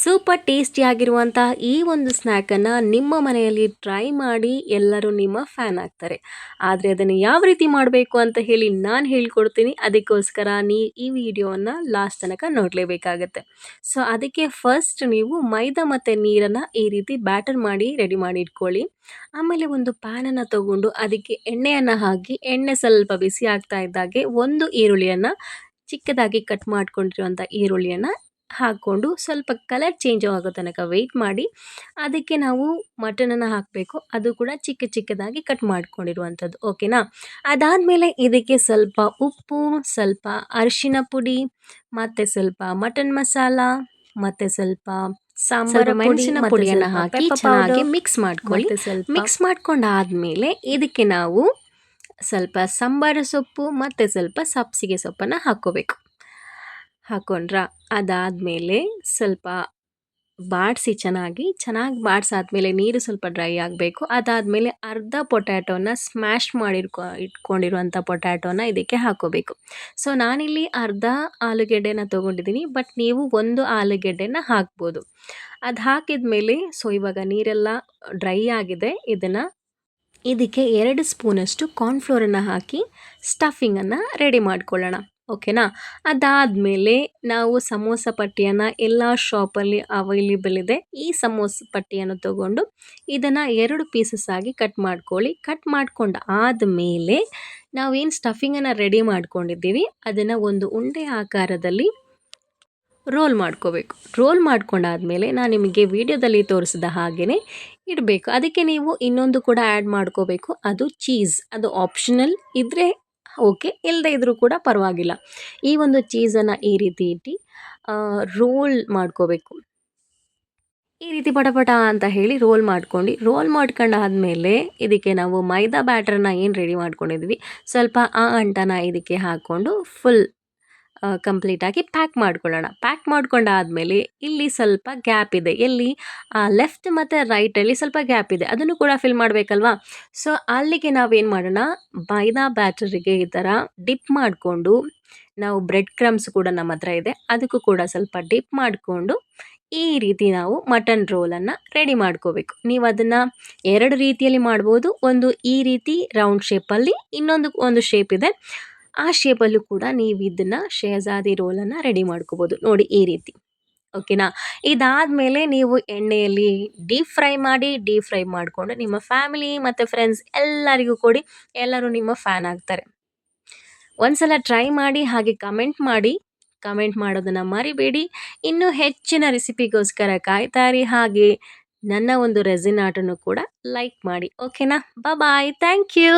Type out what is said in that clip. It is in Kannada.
ಸೂಪರ್ ಟೇಸ್ಟಿಯಾಗಿರುವಂತಹ ಈ ಒಂದು ಸ್ನ್ಯಾಕನ್ನು ನಿಮ್ಮ ಮನೆಯಲ್ಲಿ ಟ್ರೈ ಮಾಡಿ ಎಲ್ಲರೂ ನಿಮ್ಮ ಫ್ಯಾನ್ ಆಗ್ತಾರೆ. ಆದರೆ ಅದನ್ನು ಯಾವ ರೀತಿ ಮಾಡಬೇಕು ಅಂತ ಹೇಳಿ ನಾನು ಹೇಳ್ಕೊಡ್ತೀನಿ. ಅದಕ್ಕೋಸ್ಕರ ಈ ವಿಡಿಯೋವನ್ನು ಲಾಸ್ಟ್ ತನಕ ನೋಡಲೇಬೇಕಾಗತ್ತೆ. ಸೊ ಅದಕ್ಕೆ ಫಸ್ಟ್ ನೀವು ಮೈದಾ ಮತ್ತು ನೀರನ್ನು ಈ ರೀತಿ ಬ್ಯಾಟರ್ ಮಾಡಿ ರೆಡಿ ಮಾಡಿ ಇಟ್ಕೊಳ್ಳಿ. ಆಮೇಲೆ ಒಂದು ಪ್ಯಾನನ್ನು ತಗೊಂಡು ಅದಕ್ಕೆ ಎಣ್ಣೆಯನ್ನು ಹಾಕಿ ಎಣ್ಣೆ ಸ್ವಲ್ಪ ಬಿಸಿ ಆಗ್ತಾ ಇದ್ದಾಗೆ ಒಂದು ಈರುಳ್ಳಿಯನ್ನು ಚಿಕ್ಕದಾಗಿ ಕಟ್ ಮಾಡ್ಕೊಂಡಿರುವಂಥ ಈರುಳ್ಳಿಯನ್ನು ಹಾಕ್ಕೊಂಡು ಸ್ವಲ್ಪ ಕಲರ್ ಚೇಂಜ್ ಆಗೋ ತನಕ ವೆಯ್ಟ್ ಮಾಡಿ ಅದಕ್ಕೆ ನಾವು ಮಟನನ್ನು ಹಾಕಬೇಕು. ಅದು ಕೂಡ ಚಿಕ್ಕ ಚಿಕ್ಕದಾಗಿ ಕಟ್ ಮಾಡ್ಕೊಂಡಿರುವಂಥದ್ದು, ಓಕೆನಾ. ಅದಾದಮೇಲೆ ಇದಕ್ಕೆ ಸ್ವಲ್ಪ ಉಪ್ಪು, ಸ್ವಲ್ಪ ಅರಿಶಿನ ಪುಡಿ, ಮತ್ತು ಸ್ವಲ್ಪ ಮಟನ್ ಮಸಾಲ, ಮತ್ತು ಸ್ವಲ್ಪ ಸಾಂಬಾರು ಮೆಣಸಿನ ಪುಡಿಯನ್ನು ಹಾಕಿ ಚೆನ್ನಾಗಿ ಮಿಕ್ಸ್ ಮಾಡ್ಕೊಳ್ಳಿ. ಮಿಕ್ಸ್ ಮಾಡ್ಕೊಂಡಾದಮೇಲೆ ಇದಕ್ಕೆ ನಾವು ಸ್ವಲ್ಪ ಸಾಂಬಾರು ಸೊಪ್ಪು ಮತ್ತು ಸ್ವಲ್ಪ ಸಬ್ಸಿಗೆ ಸೊಪ್ಪನ್ನು ಹಾಕ್ಕೋಬೇಕು. ಹಾಕ್ಕೊಂಡ್ರ ಅದಾದಮೇಲೆ ಸ್ವಲ್ಪ ಚೆನ್ನಾಗಿ ಬಾಡಿಸಾದ್ಮೇಲೆ ನೀರು ಸ್ವಲ್ಪ ಡ್ರೈ ಆಗಬೇಕು. ಅದಾದಮೇಲೆ ಅರ್ಧ ಪೊಟ್ಯಾಟೋನ ಸ್ಮ್ಯಾಶ್ ಮಾಡಿ ಇಟ್ಕೊಂಡಿರುವಂಥ ಪೊಟ್ಯಾಟೋನ ಇದಕ್ಕೆ ಹಾಕೋಬೇಕು. ಸೊ ನಾನಿಲ್ಲಿ ಅರ್ಧ ಆಲೂಗೆಡ್ಡೆನ ತೊಗೊಂಡಿದ್ದೀನಿ, ಬಟ್ ನೀವು ಒಂದು ಆಲೂಗೆಡ್ಡೆನ ಹಾಕ್ಬೋದು. ಅದು ಹಾಕಿದ ಮೇಲೆ ಸೊ ಇವಾಗ ನೀರೆಲ್ಲ ಡ್ರೈ ಆಗಿದೆ. ಇದಕ್ಕೆ 2 ಸ್ಪೂನಷ್ಟು ಕಾರ್ನ್ಫ್ಲೋರನ್ನು ಹಾಕಿ ಸ್ಟಫಿಂಗನ್ನು ರೆಡಿ ಮಾಡ್ಕೊಳ್ಳೋಣ, ಓಕೆನಾ. ಅದಾದಮೇಲೆ ನಾವು ಸಮೋಸ ಪಟ್ಟಿಯನ್ನು ಎಲ್ಲ ಶಾಪಲ್ಲಿ ಅವೈಲೇಬಲ್ ಇದೆ. ಈ ಸಮೋಸ ಪಟ್ಟಿಯನ್ನು ತಗೊಂಡು ಇದನ್ನು 2 ಪೀಸಸ್ ಆಗಿ ಕಟ್ ಮಾಡ್ಕೊಳ್ಳಿ. ಕಟ್ ಮಾಡ್ಕೊಂಡು ಆದಮೇಲೆ ನಾವೇನು ಸ್ಟಫಿಂಗನ್ನು ರೆಡಿ ಮಾಡ್ಕೊಂಡಿದ್ದೀವಿ ಅದನ್ನು ಒಂದು ಉಂಡೆ ಆಕಾರದಲ್ಲಿ ರೋಲ್ ಮಾಡ್ಕೋಬೇಕು. ರೋಲ್ ಮಾಡ್ಕೊಂಡಾದಮೇಲೆ ನಾನು ನಿಮಗೆ ವಿಡಿಯೋದಲ್ಲಿ ತೋರಿಸಿದ ಹಾಗೆಯೇ ಇಡಬೇಕು. ಅದಕ್ಕೆ ನೀವು ಇನ್ನೊಂದು ಕೂಡ ಆ್ಯಡ್ ಮಾಡ್ಕೋಬೇಕು, ಅದು ಚೀಸ್. ಅದು ಆಪ್ಷನಲ್ ಇದ್ದರೆ ಓಕೆ, ಇಲ್ಲದೇ ಇದ್ದರೂ ಕೂಡ ಪರವಾಗಿಲ್ಲ. ಈ ಒಂದು ಚೀಸನ್ನು ಈ ರೀತಿ ಇಟ್ಟು ರೋಲ್ ಮಾಡ್ಕೋಬೇಕು. ಈ ರೀತಿ ಪಟಪಟ ಅಂತ ಹೇಳಿ ರೋಲ್ ಮಾಡ್ಕೊಂಡಾದ್ಮೇಲೆ ಇದಕ್ಕೆ ನಾವು ಮೈದಾ ಬ್ಯಾಟರ್ನ ಏನು ರೆಡಿ ಮಾಡ್ಕೊಂಡಿದ್ವಿ ಸ್ವಲ್ಪ ಆ ಅಂಟನ ಇದಕ್ಕೆ ಹಾಕ್ಕೊಂಡು ಫುಲ್ ಕಂಪ್ಲೀಟಾಗಿ ಪ್ಯಾಕ್ ಮಾಡ್ಕೊಳ್ಳೋಣ. ಪ್ಯಾಕ್ ಮಾಡ್ಕೊಂಡಾದಮೇಲೆ ಇಲ್ಲಿ ಸ್ವಲ್ಪ ಗ್ಯಾಪ್ ಇದೆ, ಎಲ್ಲಿ ಲೆಫ್ಟ್ ಮತ್ತು ರೈಟಲ್ಲಿ ಸ್ವಲ್ಪ ಗ್ಯಾಪ್ ಇದೆ, ಅದನ್ನು ಕೂಡ ಫಿಲ್ ಮಾಡಬೇಕಲ್ವಾ. ಸೊ ಅಲ್ಲಿಗೆ ನಾವೇನು ಮಾಡೋಣ, ಮೈದಾ ಬ್ಯಾಟರಿಗೆ ಈ ಥರ ಡಿಪ್ ಮಾಡಿಕೊಂಡು, ನಾವು ಬ್ರೆಡ್ ಕ್ರಮ್ಸ್ ಕೂಡ ನಮ್ಮ ಹತ್ರ ಇದೆ, ಅದಕ್ಕೂ ಕೂಡ ಸ್ವಲ್ಪ ಡಿಪ್ ಮಾಡಿಕೊಂಡು ಈ ರೀತಿ ನಾವು ಮಟನ್ ರೋಲನ್ನು ರೆಡಿ ಮಾಡ್ಕೋಬೇಕು. ನೀವು ಅದನ್ನು 2 ರೀತಿಯಲ್ಲಿ ಮಾಡ್ಬೋದು. ಒಂದು ಈ ರೀತಿ ರೌಂಡ್ ಶೇಪಲ್ಲಿ, ಒಂದು ಶೇಪ್ ಇದೆ, ಆ ಶೇಪಲ್ಲೂ ಕೂಡ ನೀವು ಇದನ್ನು ಶೇಜಾದಿ ರೋಲನ್ನು ರೆಡಿ ಮಾಡ್ಕೋಬೋದು. ನೋಡಿ ಈ ರೀತಿ, ಓಕೆನಾ. ಇದಾದಮೇಲೆ ನೀವು ಎಣ್ಣೆಯಲ್ಲಿ ಡೀಪ್ ಫ್ರೈ ಮಾಡಿಕೊಂಡು ನಿಮ್ಮ ಫ್ಯಾಮಿಲಿ ಮತ್ತು ಫ್ರೆಂಡ್ಸ್ ಎಲ್ಲರಿಗೂ ಕೊಡಿ. ಎಲ್ಲರೂ ನಿಮ್ಮ ಫ್ಯಾನ್ ಆಗ್ತಾರೆ. ಒಂದ್ಸಲ ಟ್ರೈ ಮಾಡಿ, ಹಾಗೆ ಕಮೆಂಟ್ ಮಾಡೋದನ್ನು ಮರಿಬೇಡಿ. ಇನ್ನೂ ಹೆಚ್ಚಿನ ರೆಸಿಪಿಗೋಸ್ಕರ ಕಾಯ್ತಾರಿ. ಹಾಗೆ ನನ್ನ ಒಂದು ರೆಸಿನ್ ಆರ್ಟನ್ನು ಕೂಡ ಲೈಕ್ ಮಾಡಿ, ಓಕೆನಾ. ಬಾಯ್, ಥ್ಯಾಂಕ್ ಯು.